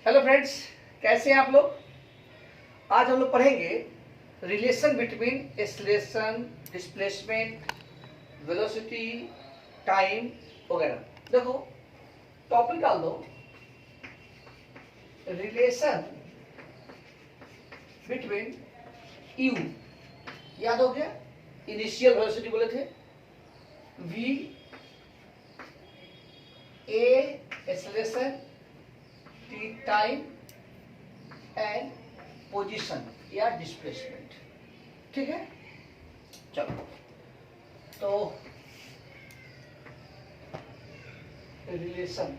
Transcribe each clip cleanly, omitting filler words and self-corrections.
Hello friends, कैसे हैं आप लोग। आज हम लोग पढ़ेंगे relation between acceleration, displacement, velocity, time वगैरह। देखो, टॉपिक डाल दो रिलेशन बिटवीन यू, याद हो गया, इनिशियल वेलोसिटी बोले थे, V A acceleration, T time and position या डिस्प्लेसमेंट। ठीक है, चलो तो रिलेशन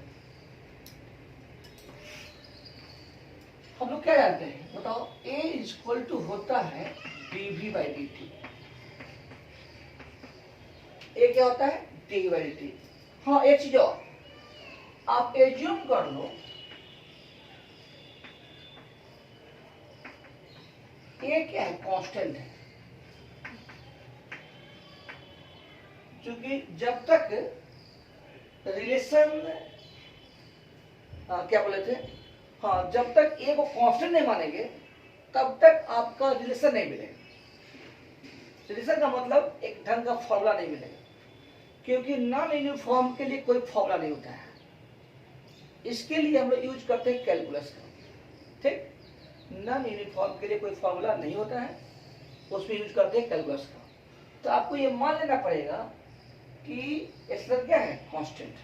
हम लोग क्या जानते हैं, बताओ। ए इक्वल टू होता है dv बाई डी टी। ए क्या होता है? dv by D T. हाँ, एक चीज और, आप एज्यूम कर लो ए क्या है? कांस्टेंट है। क्योंकि जब तक रिलेशन क्या बोले थे, हाँ, जब तक ए को कांस्टेंट नहीं मानेंगे तब तक आपका रिलेशन नहीं मिलेगा। रिलेशन का मतलब एक ढंग का फॉर्मूला नहीं मिलेगा, क्योंकि नॉन यूनिफॉर्म के लिए कोई फॉर्मूला नहीं होता है। इसके लिए हम लोग यूज करते हैं कैलकुलस का। ठीक, नॉन यूनिफॉर्म के लिए कोई फॉर्मूला नहीं होता है, उसमें यूज करते हैं कैलकुलस का। तो आपको ये मान लेना पड़ेगा कि एक्सेलरेशन क्या है? कांस्टेंट।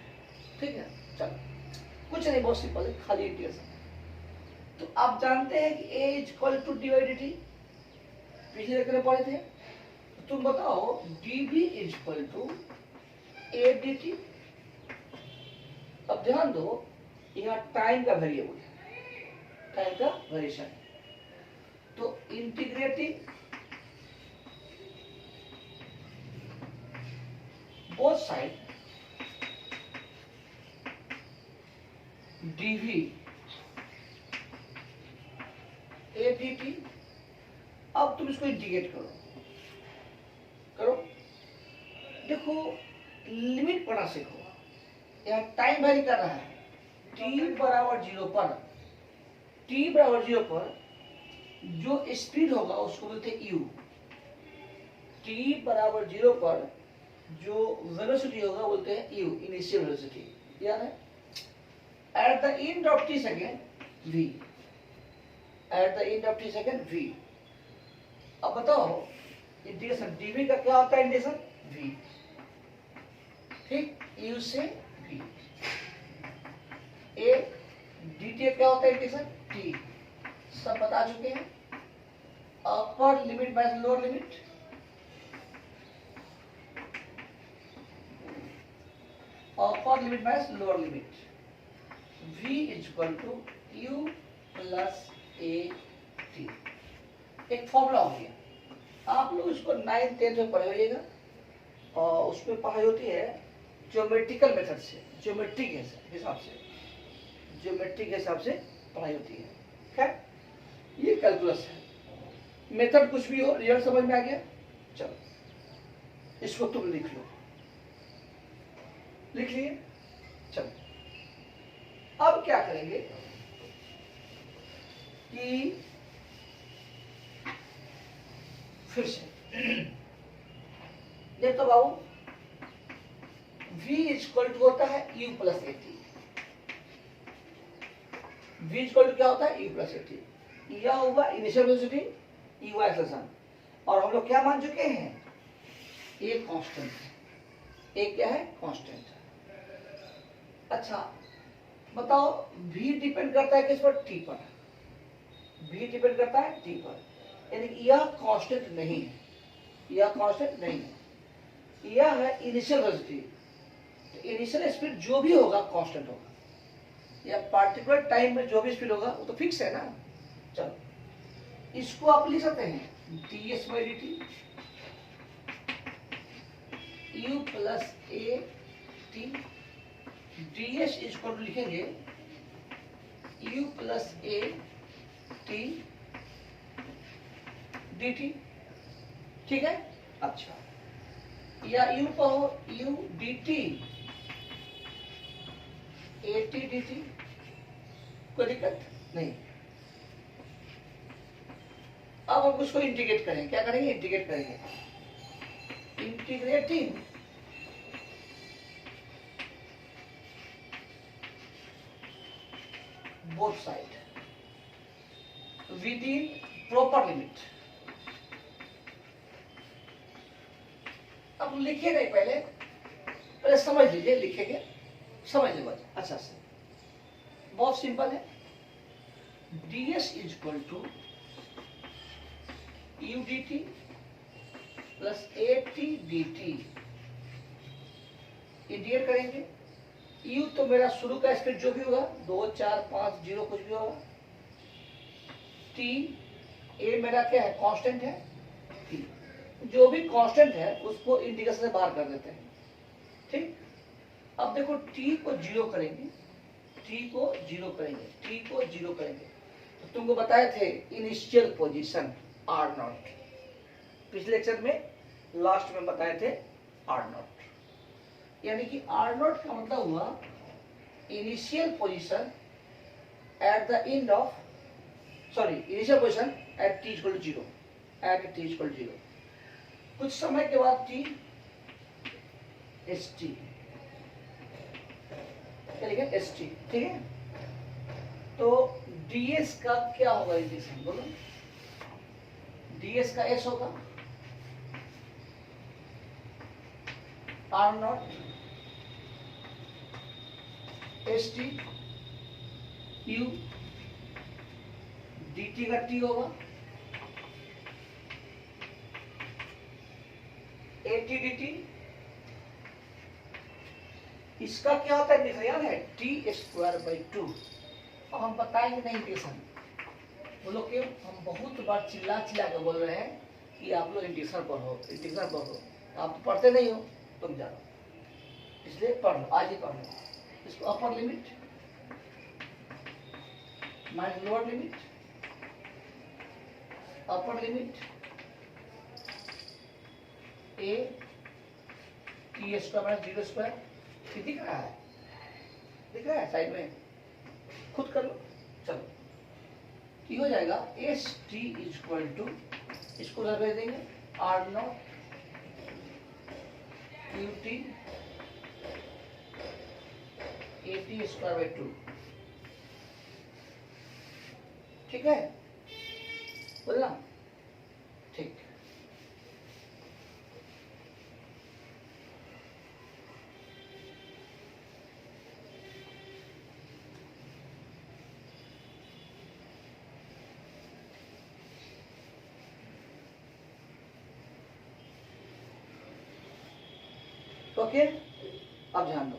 ठीक है, चलो कुछ नहीं, बहुत सिंपल है, खाली इंटीग्रेशन। तो आप जानते हैं कि A equal to D by D T, पीछे देखने पड़े थे। तो तुम बताओ D B equal to A D T. अब ध्यान दो, यहाँ टाइम का वेरिएबल है, टाइम का वेरिएशन है। तो इंटीग्रेटिंग बोथ साइड dv ए डी टी। अब तुम इसको इंटीग्रेट करो करो, देखो लिमिट पढ़ना सीखो। यहाँ टाइम वेरी कर रहा है, t बराबर 0 पर, t बराबर 0 पर जो स्पीड होगा उसको बोलते हैं u। t बराबर 0 पर जो वेलोसिटी होगा बोलते हैं u, इनिशियल वेलोसिटी। याद है? Eight the end of t second v, eight the end of t second v। अब बताओ इंटीग्रेशन dv का क्या होता है? इंटीग्रेशन v, ठीक, u से v। a dt क्या होता है? इंटीग्रेशन t, सब बता चुके हैं। Upper limit minus lower limit, upper limit minus lower limit, v equal to u plus a t. एक फॉर्मूला हो गया। आप लोग इसको 9th 10th में पढ़े होइएगा, और उसमें पढ़ाई होती है ज्योमेट्रिकल मेथड से, ज्योमेट्री के हिसाब से, ज्योमेट्री के हिसाब से पढ़ाई होती है। खैर, ये कैलकुलस है। मेथड कुछ भी हो, रिजल्ट समझ में आ गया। चलो इसको तुम लिख लो, लिख लिए। चलो अब क्या करेंगे कि फिर से देख तो बाबू, v इक्वल टू होता है u plus a t. v equal to क्या होता है? u plus a t. यह होगा इनिशियल वेलोसिटी, ई हुआ एक्सेलरेशन। और हम लोग क्या मान चुके हैं? ए कांस्टेंट है। ए क्या है? कांस्टेंट है। अच्छा बताओ, v डिपेंड करता है किस पर? t पर। v डिपेंड करता है t पर, यानी यह कांस्टेंट नहीं है, यह कांस्टेंट नहीं है, यह है इनिशियल वेलोसिटी। तो इनिशियल स्पीड जो भी होगा कांस्टेंट होगा, या पार्टिकुलर टाइम में जो भी स्पीड होगा वो तो फिक्स है ना। चलो इसको आप लिख सकते हैं d s by D t, u plus a t. D s equal to लिखेंगे u plus a t d t. ठीक है, अच्छा, या u कहो u d t a t d t. कोई दिक्कत नहीं। अब हम उसको इंटीग्रेट करेंगे, क्या करेंगे, इंटीग्रेट करेंगे, integrating both side with in proper limit. अब लिखिए नहीं, पहले समझ लीजिए, लिखेंगे समझ लीजिए बस अच्छा से, बहुत सिंपल है। ds is equal to u d t plus a t d t, integrate करेंगे। u तो मेरा शुरू का स्पीड जो भी होगा 2 4 5 0 कुछ भी होगा, t a मेरा क्या है, कांस्टेंट है, t जो भी कांस्टेंट है उसको इंटीग्रेशन से बाहर कर देते हैं, ठीक। अब देखो t को 0 करेंगे, t को 0 करेंगे, t को 0 करेंगे, तो तुमको बताए थे इनिशियल पोजीशन r नॉट, पिछले लेक्चर में लास्ट में बताए थे r नॉट, यानी कि r नॉट का मतलब हुआ initial position at the end of, sorry initial position at t equal to 0, at t equal to 0, कुछ समय के बाद t st, क्या लिखें st, ठीक है। तो ds का क्या होगा इंटीग्रेशन, बोलो, ds का s होगा r not st u, dt का t होगा at dt, इसका क्या होता है देखो यार, है t स्क्वायर बाई 2। अब हम बताएंगे नहीं इंटीग्रेशन, बोलो क्यों, हम बहुत बार चिल्ला चिल्ला के बोल रहे हैं कि आप लोग इंटीग्रेशन पढ़ो, इंटीग्रेशन पढ़ो, आप तो पढ़ते नहीं हो, तुम जानो, इसलिए पढ़ लो, आज ही पढ़ लो। इसको अपर limit minus lower limit, upper limit a t square minus 0 square, दिख रहा है, दिख रहा है साइड में, खुद कर लो, चलो ये हो जाएगा s t is equal to, इसको लगा देंगे r naught u t a t square by 2, ठीक है, बोलना ठीक। ओके, अब ध्यान दो,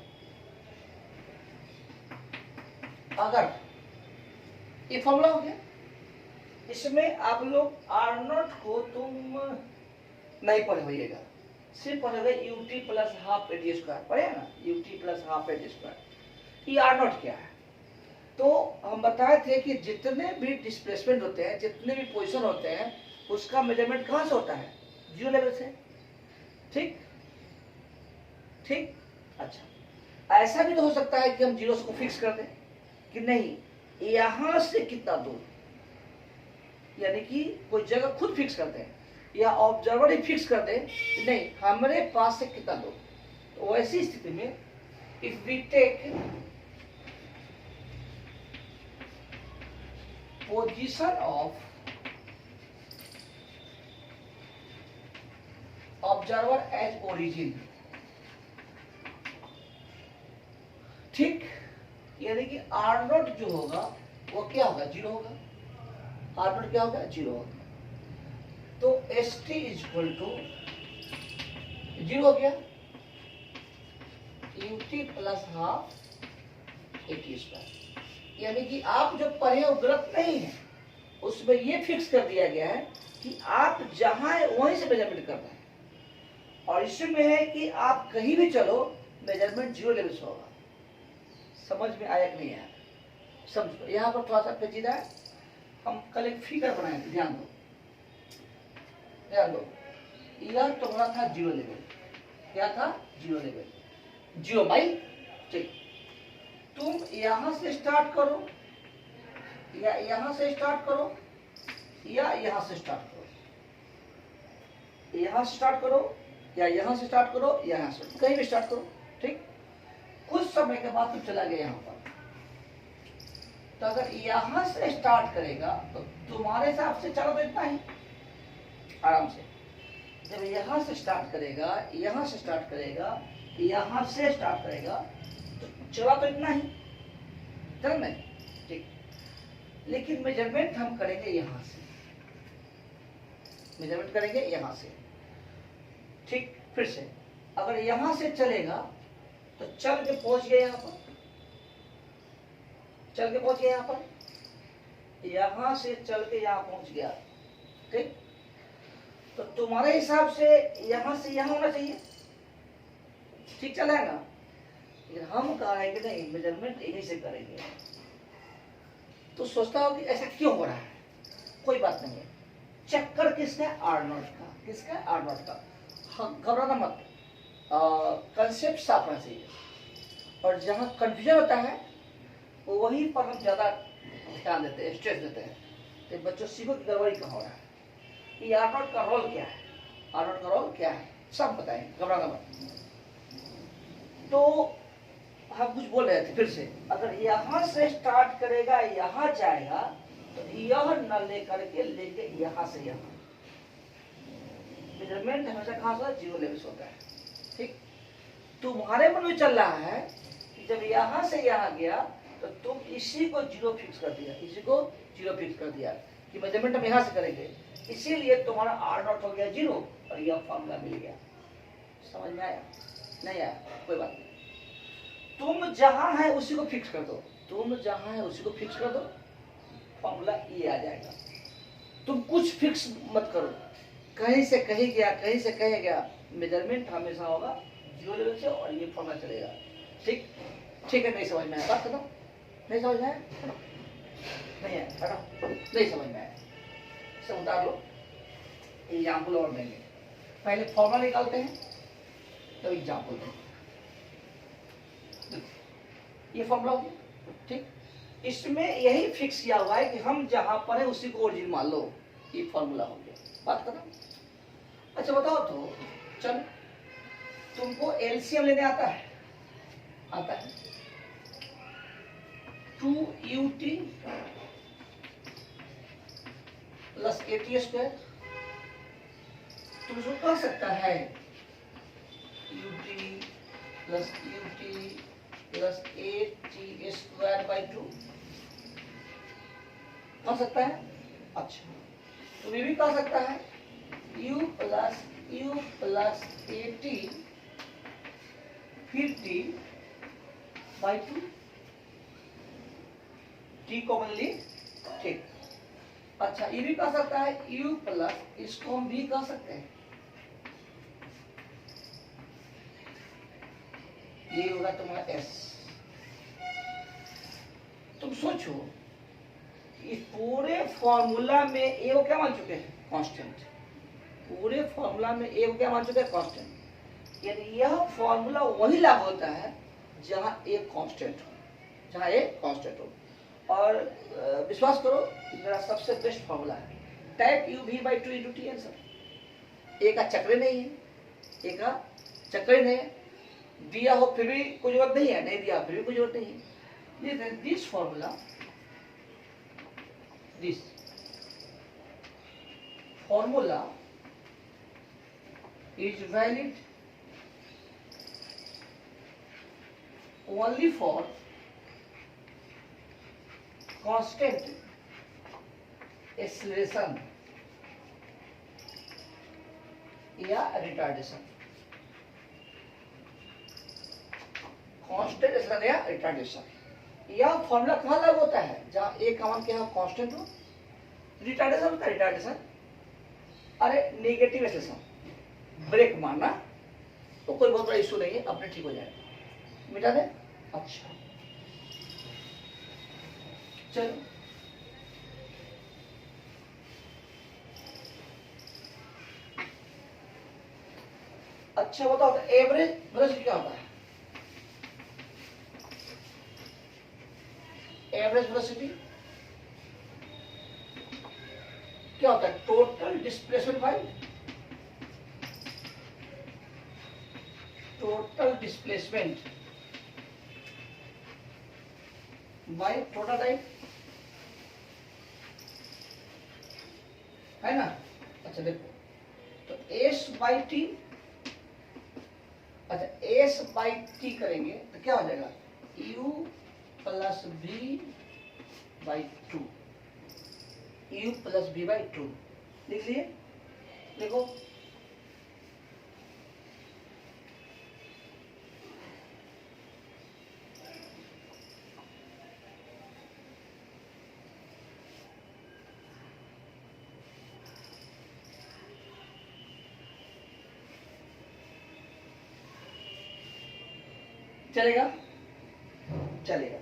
अगर ये फॉर्मूला हो गया, इसमें आप लोग आर नॉट को तुम नहीं पढ़ होइएगा, सिर्फ पढ़ोगे u t plus half a t square, पढ़े ना, u t plus half a t square. ये आर नॉट क्या है, तो हम बताए थे कि जितने भी डिस्प्लेसमेंट होते हैं, जितने भी पोजीशन होते हैं, उसका मेजरमेंट कहाँ से होता है, 0 लेवल से, ठीक ठीक। अच्छा, ऐसा भी तो हो सकता है कि हम 0 को फिक्स कर दें कि नहीं यहां से कितना दूर, यानी कि कोई जगह खुद फिक्स कर दें या ऑब्जर्वर ही फिक्स कर दे कि नहीं हमारे पास से कितना दूर। तो वैसी स्थिति में if we take position of observer as origin, ठीक, यानी कि आर नॉट जो होगा वो क्या होगा, 0 होगा, आर नॉट क्या होगा, 0 होगा। तो s t is equal to 0 हो गया, u t plus half a t square, यानी कि आप जो पढ़े वो गलत नहीं है, उसमें ये फिक्स कर दिया गया है कि आप जहां है वहीं से मेजरमेंट करना है, और इसमें है कि आप कहीं भी चलो मेजरमेंट 0 लेवल से होगा। समझ में आया कि नहीं आया, समझो, यहाँ पर थोड़ा सा पेचीदा है, हम कल एक फिगर बनाए थे, ध्यान दो, ध्यान दो, यह तुम्हारा था 0 लेवल, क्या था 0 लेवल, 0 माइल, ठीक। तुम यहां से स्टार्ट करो या यहां से स्टार्ट करो या यहां से स्टार्ट करो, यहां से स्टार्ट करो या यहां से स्टार्ट करो या यहां से, कहीं भी स्टार्ट करो। ठीक, कुछ समय के बाद तुम चला गया यहां पर, तो अगर यहां से स्टार्ट करेगा तो तुम्हारे हिसाब से चलो तो इतना ही आराम से। जब यहां से स्टार्ट करेगा, यहां से स्टार्ट करेगा, यहां से स्टार्ट करेगा, तो चला तो इतना ही, चल नहीं। ठीक, लेकिन मेजरमेंट हम करेंगे यहां से, मेजरमेंट करेंगे यहां से। ठीक, फिर से अगर यहां से चलेगा तो चल के पहुंच गए यहां पर, चल के पहुंच गया यहां पर, यहां से चल के यहां पहुंच गया। ठीक, तो तुम्हारे हिसाब से यहां से यहां होना चाहिए, ठीक चला है ना। लेकिन हम कहेंगे नहीं, मेजरमेंट यहीं से करेंगे। तो सोचता हो कि ऐसा क्यों हो रहा है, कोई बात नहीं है। चक्कर किसका है? आर नॉट का। किसका है? आर नॉट का। घबराना मत, कंसेप्ट साफ रहना चाहिए। और जहां कंफ्यूजन होता है वहीं पर हम ज्यादा ध्यान देते हैं, स्ट्रेस देते हैं। तो बच्चों सीखो कि गड़बड़ी कहाँ हो रहा है, ये आर नॉट का रोल क्या है, आर नॉट का रोल क्या है, सब बताएंगे, घबराना मत। तो हम कुछ बोल रहे थे फिर से, अगर यहां से स्टार्ट करेगा यहां जाएगा तो यह न लेकर के लेके यहां से यहां, मेजरमेंट हमेशा कहां से? जीरो लेवल से होता है। ठीक, तुम्हारे मन में चल रहा है कि जब यहां से यहां गया तो तुम इसी को जीरो फिक्स कर दिया, इसी को जीरो फिक्स कर दिया कि मेजरमेंट हम यहां से करेंगे, इसीलिए तुम्हारा आर नॉट हो गया जीरो और यह फॉर्मूला मिल गया। समझ में आया? नहीं आया? कोई बात नहीं। तुम जहां है उसी को फिक्स कर दो, तुम जहां है उसी को फिक्स कर दो, फॉर्मूला ये आ जाएगा। तुम कुछ फिक्स मत करो, कहीं से कहीं गया, कहीं से कहीं गया, मेजरमेंट हमेशा होगा जीरो लेवल से और ये फॉर्मूला चलेगा। ठीक, ठीक है। नहीं समझ में आया? बात करो, नहीं समझ में आया? नहीं आया? हटो, नहीं समझ में आया, इसे उतार लो। एग्जाम्पल और देंगे, पहले फॉर्मूला निकालते हैं तो एग्जाम्पल देंगे। ये फॉर्मूला हो गया। ठीक, इसमें यही फिक्स किया हुआ है कि हम जहां पर है उसी को ओरिजिन मान लो, ये फॉर्मूला हो गया। बात करो। अच्छा बताओ तो, चल तुमको एलसीएम लेने आता है? आता है। 2ut प्लस 80 स्क्वायर, तुम इसको कह सकता है ut plus ut plus 8t square by 2, कह सकता है। अच्छा, तुम ये भी कह सकता है u प्लस 80 फिर t बाई 2, t कॉमन ली। ठीक, अच्छा ये भी कह सकता है u प्लस, इसको हम भी कह सकते हैं, ये होगा तुम्हारा s। तुम सोचो इस पूरे फॉर्मूला में ए को क्या मान चुके हैं? कांस्टेंट। पूरे फॉर्मूला में ए को क्या मान चुके हैं? कांस्टेंट। यानी यह फॉर्मूला वही लागू होता है जहां ए कांस्टेंट हो, जहां ए कांस्टेंट हो। और विश्वास करो मेरा सबसे बेस्ट फॉर्मूला है टैक U V by 2 into T answer. A का चक्र नहीं है, ए का चक्र नहीं है, दिया हो फिर भी कोई जरूरत नहीं है, नहीं दिया फिर भी कोई जरूरत नहीं है। This formula, this formula is valid only for constant acceleration या retardation। कांस्टेंट एक्सेलरेशन या रिटार्डेशन, यह फॉर्मूला कहाँ लागू होता है? जहां ए का मान क्या हो? कांस्टेंट हो। रिटार्डेशन होता है, रिटार्डेशन अरे नेगेटिव एक्सेलरेशन, ब्रेक मारना, तो कोई बहुत बड़ा इशू नहीं है, अपने ठीक हो जाएगा, मिटा दे। अच्छा चलो, अच्छा बताओ तो एवरेज वेलोसिटी क्या होता है? एवरेज वेलोसिटी क्या होता है? Total displacement by total displacement by total time, है ना? अच्छा देखो, तो एस बाई टी, अच्छा एस बाई टी करेंगे तो क्या हो जाएगा? U plus v by two, u plus v by two. लिख लिए? देखो चलेगा? चलेगा,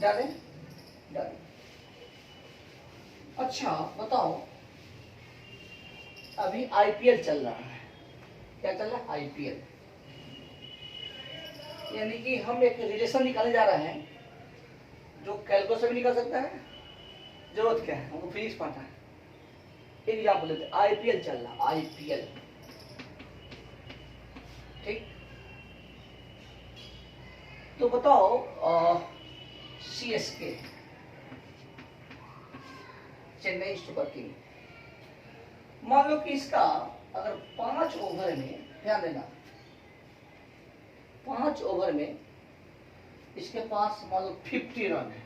डालें? डालें। अच्छा बताओ, अभी आईपीएल चल रहा है, क्या चल रहा है? आईपीएल, यानी कि हम एक रिलेशन निकालने जा रहे हैं जो कैलकुलस से भी निकल सकता है। जरूरत क्या है? हमको फिजिक्स पढ़ना है। एक एग्जाम्पल लेते हैं, आईपीएल चल रहा, आईपीएल, ठीक? तो बताओ सीएसके, चेन्नई सुपर किंग, मान लो कि इसका अगर 5 ओवर में, ध्यान देना, 5 ओवर में इसके पास मान लो 50 रन है।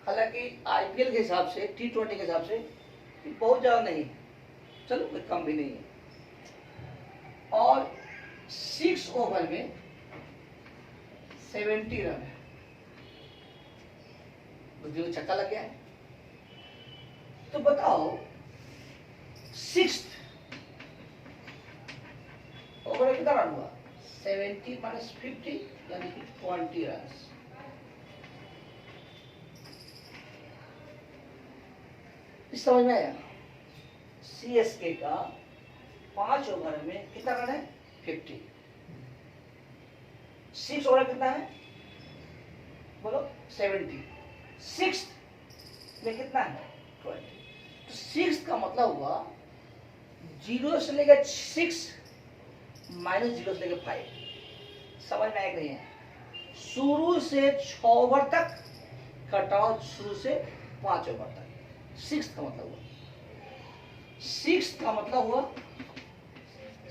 हालांकि आईपीएल के हिसाब से, T20 के हिसाब से बहुत ज्यादा नहीं है, चलो कोई कम भी नहीं है। और 6 ओवर में 70 रन है, बुद्धि को छक्का लग गया है। तो बताओ 6th ओवर में कितना रन हुआ? 70 माइनस 50 यानी कि 20 रन। समझ में आया? सीएसके का 5 ओवर में कितना रन है? 50। 6 ओवर कितना है? बोलो 70। 6 में कितना है? 20। तो 6 का मतलब हुआ 0 से लेकर 6 माइनस 0 से लेकर 5। समझ में आया नहीं है? शुरू से 6 ओवर तक घटाओ शुरू से 5 ओवर तक। 6 का मतलब हुआ, 6 का मतलब हुआ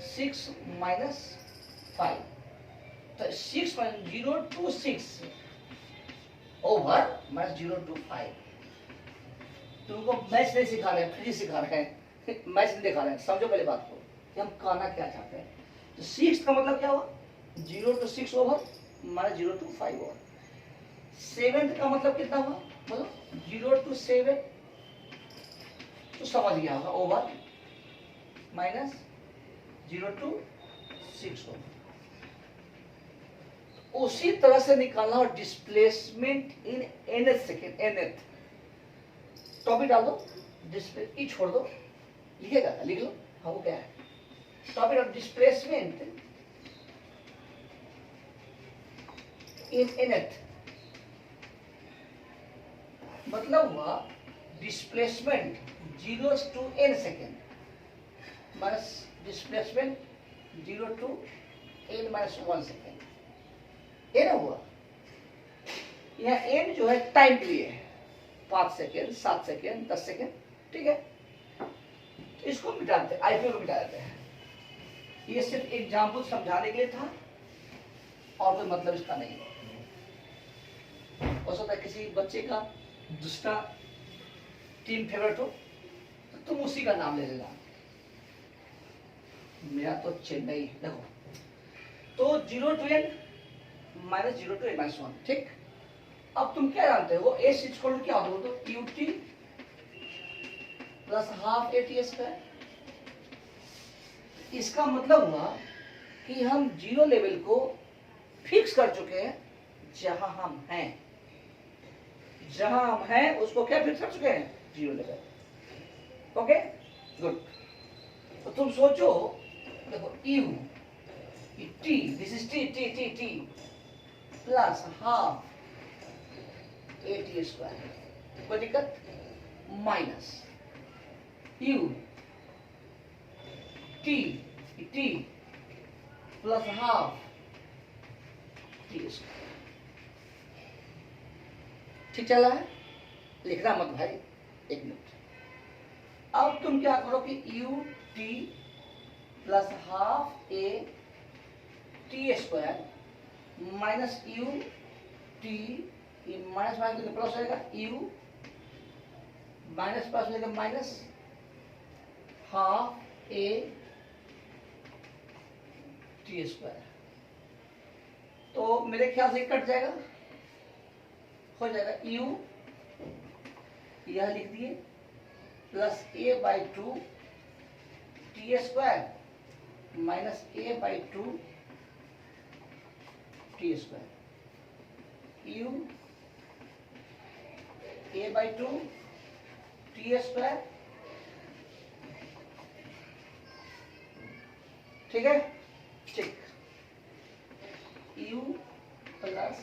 6 माइनस 5। तो 6 minus 0 to 6 over minus 0 to 5। तुमको मैच नहीं सिखा रहे हैं, फिजिक्स सिखा रहे हैं, मैच नहीं दिखा रहे हैं। समझो पहले बात को कि हम कहना क्या चाहते हैं। तो 6 का मतलब क्या हुआ? 0 to 6 over minus 0 to 5 over. 7th का मतलब कितना हुआ? बोलो 0 to 7, तो समझ गया होगा, ओवर माइनस 0 to 6 ओवर। उसी तरह से निकालना हो displacement in nth second, nth। Topic डाल दो, डिस्प्ले ई छोड़ दो, लिखेगा लिख लो। हाँ वो क्या है? Topic of displacement in nth, मतलब हुआ displacement 0 to n second minus displacement 0 to n minus 1 second. ये ना हुआ? यहाँ n जो है टाइम के लिए है, 5 सेकेंड, 7 सेकेंड, 10 सेकेंड, ठीक है? इसको मिटा देते हैं, आईपीएल को मिटा देते हैं। ये सिर्फ एग्जाम्पल समझाने के लिए था और कोई मतलब इसका नहीं है। हो सकता है किसी बच्चे का दूसरा टीम फेवरेट हो तो तुम उसी का नाम ले लेना। मेरा तो चेन्नई। देखो तो 0 to n minus 0 to n minus 1, ठीक? अब तुम क्या जानते हो? एस इक्वल टू क्या होता है? तो UT plus half eighty square. इसका मतलब हुआ कि हम 0 लेवल को फिक्स कर चुके हैं। जहां हम हैं, जहां हम हैं उसको क्या फिक्स कर चुके हैं? 0 लेवल। Okay good. तो तुम सोचो, देखो U T, this is T T T T plus half eighty square. कोई दिक्कत? Minus U T T plus half T square. ठीक चला है? लिखना मत भाई, एक मिनट। अब तुम क्या करो कि you t plus half a t square minus U T, minus minus plus रहेगा, यू माइनस प्लस रहेगा minus half a t square. तो मेरे ख्याल से कट जाएगा, हो जाएगा यू, यह लिख दिए, plus A by two T square minus A by two T square, U A by two T square. ठीक है, ठीक, U plus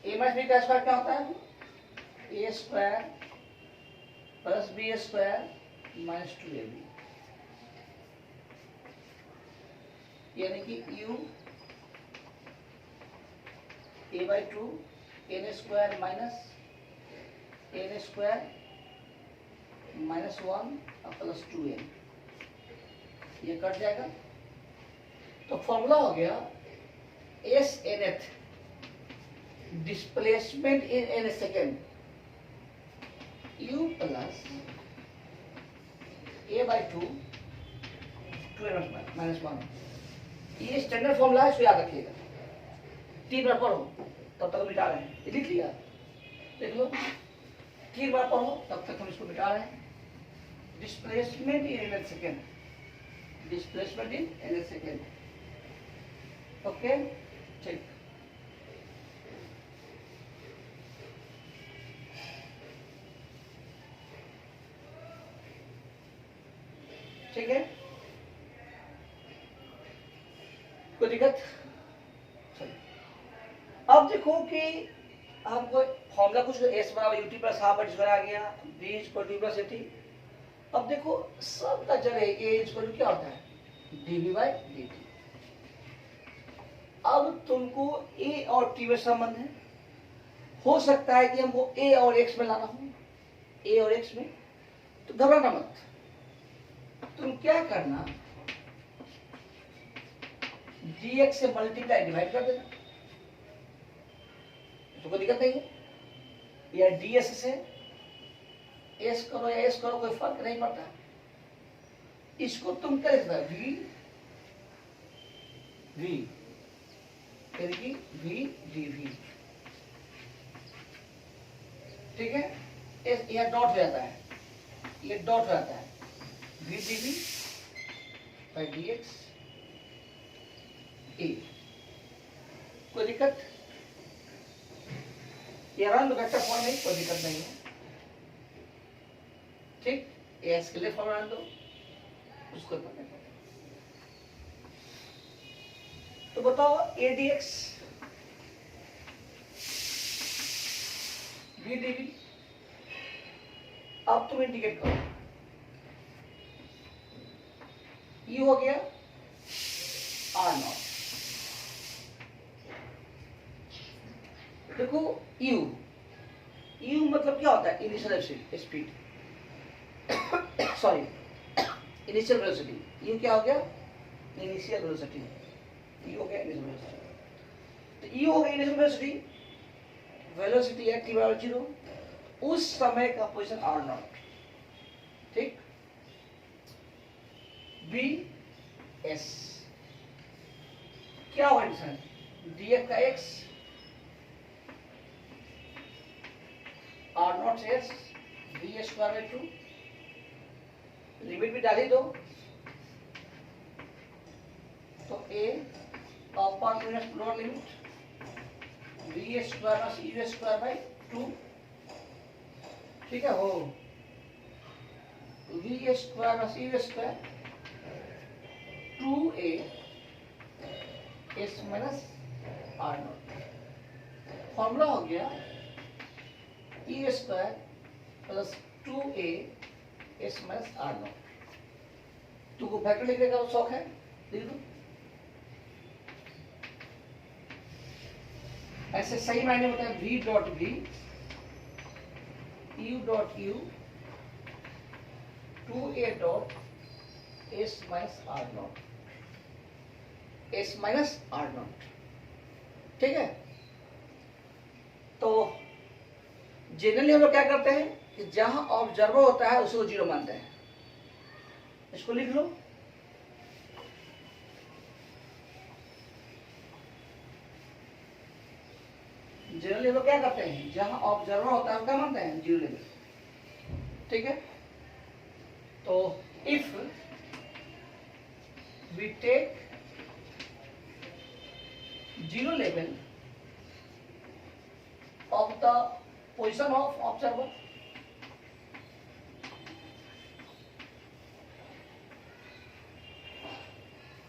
A minus B का स्क्वायर क्या होता है? A square plus B square minus two A B, यानी कि U A by two N square minus N square minus one और प्लस टू एन, ये कट जाएगा। तो फॉर्मूला हो गया एस एन एथ, displacement in n second, u plus A by two n minus one. ये स्टैंडर्ड फॉर्मूला है, इसको याद रखिएगा। 3 बार पढ़ो तब तक हम मिटा रहे हैं, लिख लिया, देख लो, 3 बार पढ़ो तब तक हम इसको मिटा रहे हैं। Displacement in n second, displacement in n second, okay, ठीक। ठीक है, कोई दिक्कत? अब देखो कि हमको फॉर्मूला कुछ एस बराबर यूटी प्लस हाफ एच आ गया, v equal to plus a t. अब देखो सब का जगह ए इक्वल टू क्या होता है? D v by d. अब तुमको ए और टी में संबंध है, हो सकता है कि हमको ए और एक्स में लाना हो, ए और एक्स में, तो घबराना मत। तुम क्या करना, dx से मल्टीप्लाई डिवाइड कर देना, तो कोई दिक्कत नहीं है। या ds से s करो या s करो, कोई फर्क नहीं पड़ता। इसको तुम क्या लिखना, v dv, ठीक है। यह डॉट हो जाता है, ये डॉट हो जाता है, v dv बाई dx ए। कोई दिक्कत? ये रन वेक्टर फॉर्म में कोई दिक्कत नहीं है, ठीक। एस के लिए फॉर्म रन दो, उसको करने को। तो बताओ a d x v d v. अब तुम इंडिकेट करो, ये हो गया आर नॉट। देखो यू, यू मतलब क्या होता है? Initial speed, sorry initial velocity. U क्या हो गया? Initial velocity. यू हो गया इनिशियल वेलोसिटी। तो यू हो गया इनिशियल वेलोसिटी, वेलोसिटी है टी बराबर 0, उस समय का पोजीशन आर नॉट, ठीक। बी एस क्या होगा डिस्टेंस? डी एफ का X, R naught S, B square by 2, limit भी डाल ही दो। तो A upper limit lower limit B square plus U square by 2, ठीक है। हो V square plus U square 2a S minus are naught. Formula हो गया E square plus 2a S minus are naught. तुमको वेक्टर लिखने का शौक है, लिख दो। ऐसे सही मायने होता है v dot v u dot u 2a dot s minus are naught, s minus are naught. ठीक है, तो जनरली हम लोग क्या करते हैं कि जहां ऑब्जर्वर होता है उसको जीरो मानते हैं। इसको लिख लो, जनरली हम लोग क्या करते हैं, जहां ऑब्जर्वर होता है क्या मानते हैं, जीरो लेवल। ठीक है, तो if we take zero level of the position of observer,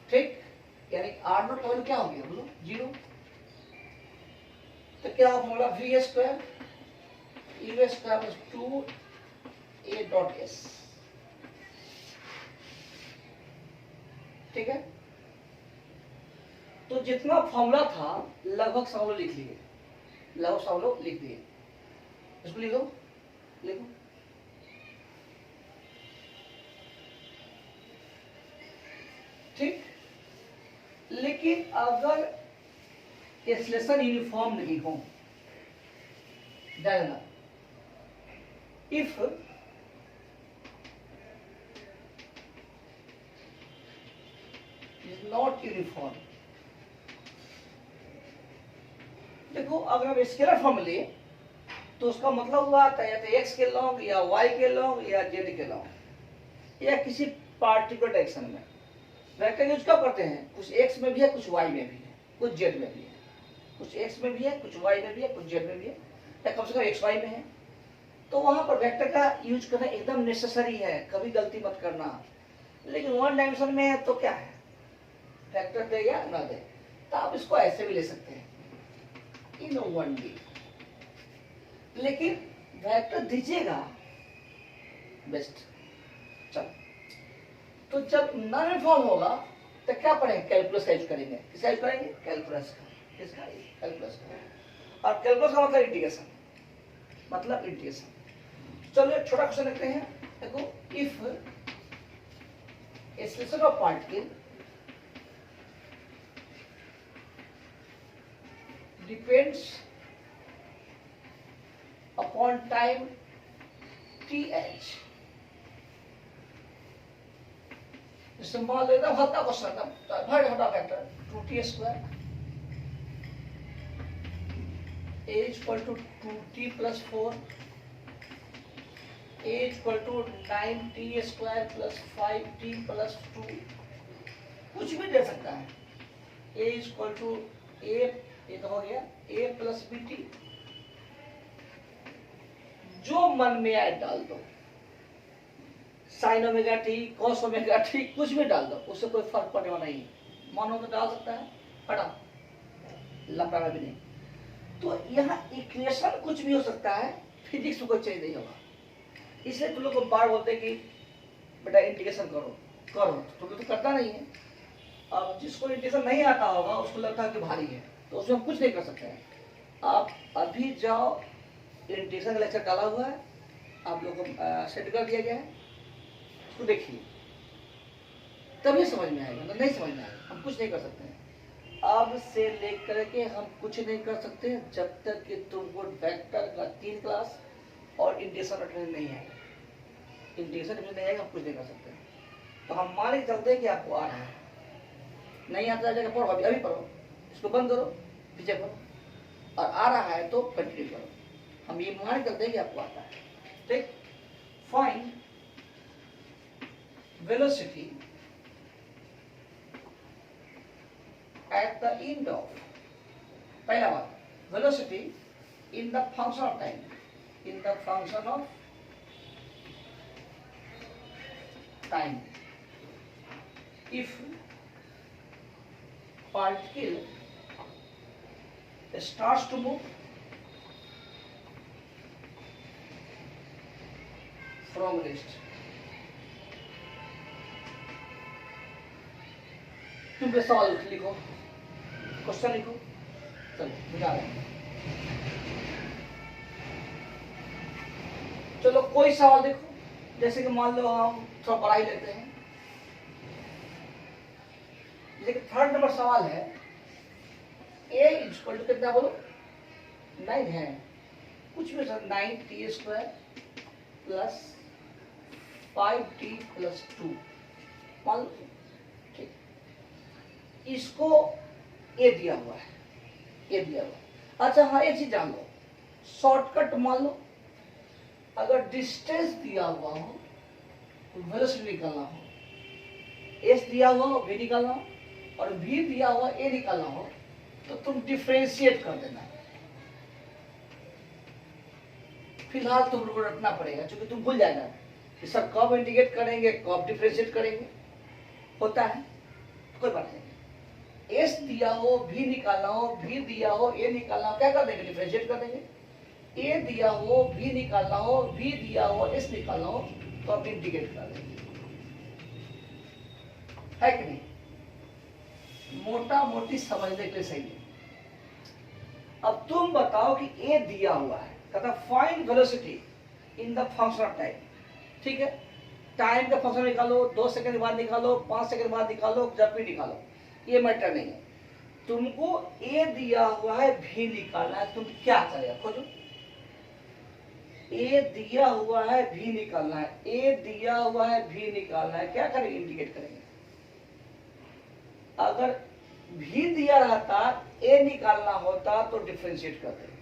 ठीक, यानी आर नॉट का वैल्यू क्या हो गया, बोलो जीरो। तो क्या formula v square u square plus 2 a dot s. ठीक है, तो जितना फॉर्मूला था लगभग सब लोग लिख लिए, लगभग सब लोग लिख दिए। इसको लिखो, लिखो। ठीक, लेकिन अगर एक्सलेशन यूनिफॉर्म नहीं हो, ध्यान, इफ इज नॉट यूनिफॉर्म। देखो, अगर हम स्केलर फॉर्म ले तो उसका मतलब हुआ था या तो एक्स के लॉन्ग या वाई के लॉन्ग या जेड के लॉन्ग या किसी पार्टिकुलर डायरेक्शन में। वेक्टर यूज कब करते हैं, कुछ एक्स में भी है, कुछ वाई में भी है, कुछ जेड में भी है, कुछ एक्स में भी है, कुछ वाई में भी है, कुछ जेड में भी है, या कम से कम एक्स वाई में है। तो वहां पर वेक्टर का यूज करना एकदम नेसेसरी है, कभी गलती मत करना। लेकिन वन डायमेंशन में है तो क्या है, वेक्टर दे या ना दे, तो आप इसको ऐसे भी ले सकते हैं इन 1D, लेकिन वेक्टर दीजिएगा बेस्ट। चलो, तो जब नॉन यूनिफॉर्म होगा तो क्या पढ़ेंगे, कैलकुलस का यूज करेंगे। किसका यूज करेंगे, कैलकुलस का। किसका, कैलकुलस का। और कैलकुलस का मतलब इंटीग्रेशन, मतलब इंटीग्रेशन। चलो एक छोटा क्वेश्चन लिखते हैं। देखो, if expression of particle depends upon time th, मान लेता हूं हल्का क्वेश्चन था, भाई हटा factor 2t square a equal to 2t plus 4 a equal to 9t square plus 5t plus 2, कुछ भी दे सकता है। a इक्वल टू a, ये तो हो गया a प्लस बी टी, जो मन में आए डाल दो, sine omega T, cos omega T, कुछ भी डाल दो, उससे कोई फर्क पड़ने वाला नहीं। मानो तो डाल सकता है, पड़ा लपड़ा भी नहीं। तो यहाँ इक्वेशन कुछ भी हो सकता है, फिजिक्स में कोई चेंज नहीं होगा। इसलिए तुम लोग को बार बोलते कि बेटा इंटीग्रेशन करो करो, तुम लोग तो करता नहीं है। अब जिसको इंटीग्रेशन नहीं आता होगा उसको लगता है कि भारी है, तो उसमें हम कुछ नहीं कर सकते हैं। आप अभी जाओ, इंटीग्रेशन का लेक्चर डाला हुआ है, आप लोगों को सेट कर दिया गया है, उसको देखिए, तभी समझ में आएगा, नहीं समझ में आएगा। हम कुछ नहीं कर सकते हैं, अब से लेकर के हम कुछ नहीं कर सकते जब तक कि तुमको वेक्टर का 3 क्लास और इंटीग्रेशन नहीं आएगा। इंटीग्रेशन नहीं आएगा, हम कुछ नहीं कर सकते। तो हम मान के चलते हैं कि आपको आ रहा है, नहीं आता जाएगा पढ़ो, अभी पढ़ो, इसको बंद करो, पीछे पढ़ो, और आ रहा है तो कंटिन्यू करो। हम ये मान करते हैं कि आपको आता है। ठीक, find velocity at the end of, पहला बात, velocity in the function of time, in the function of time, if particle starts to move from rest. तुम के सवाल लिखो, क्वेश्चन लिखो, चलो बता रहे हैं। चलो कोई सवाल देखो, जैसे कि मान लो हम थोड़ा बड़ा ही लेते हैं, जैसे थर्ड नंबर सवाल है, a इक्वल टू कितना बोलो 9 है, कुछ भी 9t square plus 5t plus 2 मान लो, ठीक, इसको a दिया हुआ है, a दिया हुआ है। अच्छा हाँ एक चीज जान लो, शॉर्टकट मान लो, अगर डिस्टेंस दिया हुआ हो वेलोसिटी निकालना हो, s दिया हुआ हो v निकालना हो, और v दिया हुआ a निकालना हो, तो तुम डिफरेंशिएट कर देना। फिलहाल तुमको रखना पड़ेगा, क्योंकि तुम भूल जाएगा कि सब कब इंडिकेट करेंगे, कब डिफरेंशिएट करेंगे, होता है, कोई बात नहीं। s दिया हो, v निकालना हो, v दिया हो, a निकालना हो, क्या कर देंगे, डिफरेंशिएट कर देंगे। a दिया हो, v निकालना हो, v दिया हो, s निकालना हो, तो आप इंडिकेट कर देंगे, है कि नहीं? मोटा मोटी समझने के लिए सही है। अब तुम बताओ कि a दिया हुआ है, कहता find velocity in the function of time, ठीक है, टाइम का फंक्शन निकालो, 2 सेकंड बाद निकालो, 5 सेकंड बाद निकालो, जब भी निकालो, ये मैटर नहीं है। तुमको a दिया हुआ है, v निकालना है, तुम क्या करेगा खोजो। a दिया हुआ है, v निकालना है, a दिया हुआ है, v निकालना है, क्या करेंगे, इंडिकेट करेंगे। अगर v दिया रहता, a निकालना होता तो डिफरेंशिएट करते।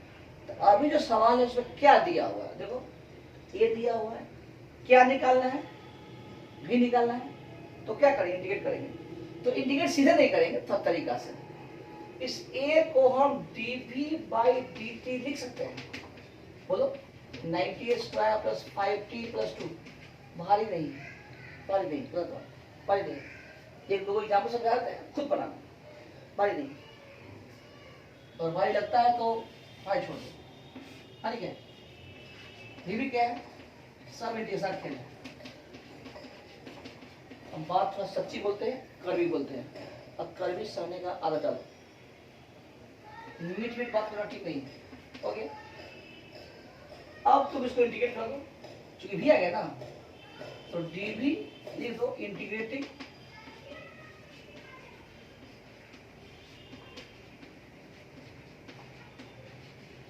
तो अभी जो सवाल है उसमें क्या दिया हुआ है, देखो a दिया हुआ है, क्या निकालना है, v निकालना है, तो क्या करेंगे, इंडिकेट करेंगे। तो इंडिकेट सीधे नहीं करेंगे, तो तरीका से इस a को हम dv बाई dt लिख सकते हैं, बोलो 90 स्क्वायर प्लस 5t प्लस 2, भारी नहीं, भारी नहीं, भारी नहीं, एक दो एग्जाम्पल समझाते हैं, खुद बनाना, भारी नहीं, और भारी लगता है तो भाई छोड़ दो, भारी क्या है, भी क्या है, सब इनके साथ खेल है। हम बात थोड़ा सच्ची बोलते हैं, कड़वी बोलते हैं, अब कड़वी सहने का आदत डालो, मीठ मीठ बात करना ठीक नहीं है, ओके। अब तुम इसको इंटीग्रेट कर दो, क्योंकि भी आ गया ना, तो dv लिख दो, integrating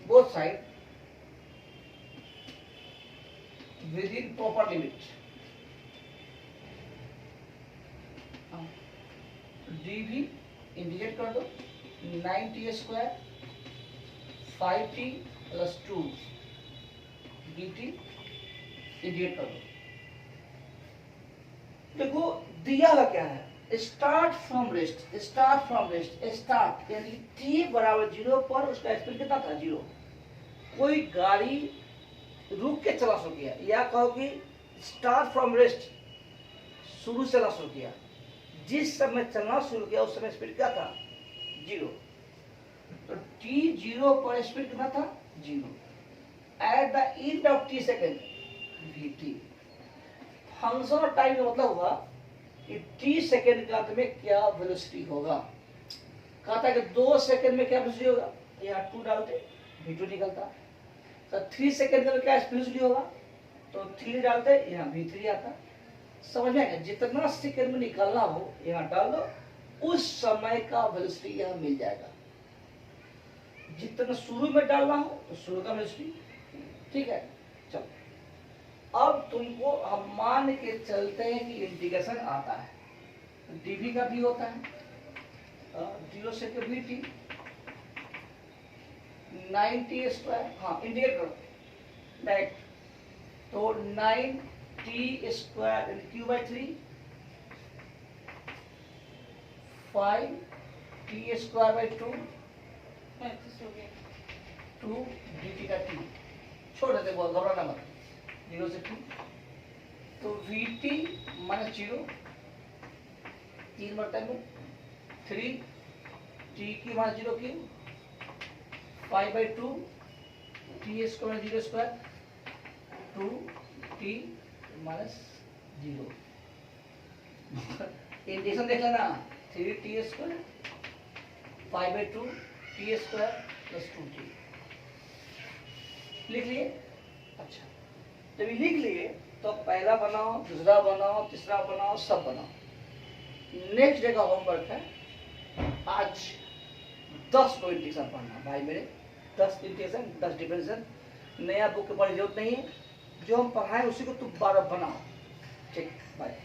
both side within proper limit, dv integrate कर दो 9t square 5t plus 2 dt integrate कर दो। देखो दिया हुआ क्या है, start from rest, start from rest, start यानी t बराबर 0 पर उसका स्पीड कितना था, 0। कोई गाड़ी रुक के चला शुरू किया, या कहो कि स्टार्ट फ्रॉम रेस्ट, शुरू से चलना शुरू किया, जिस समय चलना शुरू किया उस समय स्पीड क्या था, 0। तो t 0 पर स्पीड कितना था, 0। Eight the end of t second vt, function of time का मतलब हुआ कि t सेकेंड के अंत में क्या वेलोसिटी होगा। कहा था कि 2 सेकेंड में क्या वेलोसिटी होगा, यहाँ 2 डालते v2 निकलता, तो 3 सेकेंड में क्या वेलोसिटी होगा, तो 3 डालते यहाँ v3 आता। समझ में आएगा, जितना सेकेंड में निकलना हो यहाँ डाल दो, उस समय का वेलोसिटी यहाँ मिल जाएगा। जितना शुरू में डालना हो तो शुरू का वेलोसिटी, ठीक है। चलो अब तुमको हम मान के चलते हैं कि इंटीग्रेशन आता है, dv का भी होता है 0 से vt 90 स्क्वायर, हाँ इंटीग्रेट करो डायरेक्ट, तो 9t square Q by 3 5t square by 2 2 dt का t, छोड़ देते, बहुत घबराना मत, 0 से 2, तो vt माइनस 0, 3 बर्तन में 3 t की माइनस 0 की 5 by 2 t square 0 square 2 t minus 0। Integration देख लेना, 3t² 5/2 t² प्लस 2t लिख लिए। अच्छा, जब ये लिख लिए तो पहला बनाओ, दूसरा बनाओ, तीसरा बनाओ, सब बनाओ। नेक्स्ट डे का होमवर्क है, आज 10 को इंटीग्रेशन पढ़ना भाई मेरे, 10 इंटीग्रेशन 10 डिफरेंशियल। नया बुक के पढ़ने की जरूरत नहीं है, जो हम पढ़ाएं उसी को तुम बार बनाओ। ठीक, बाय।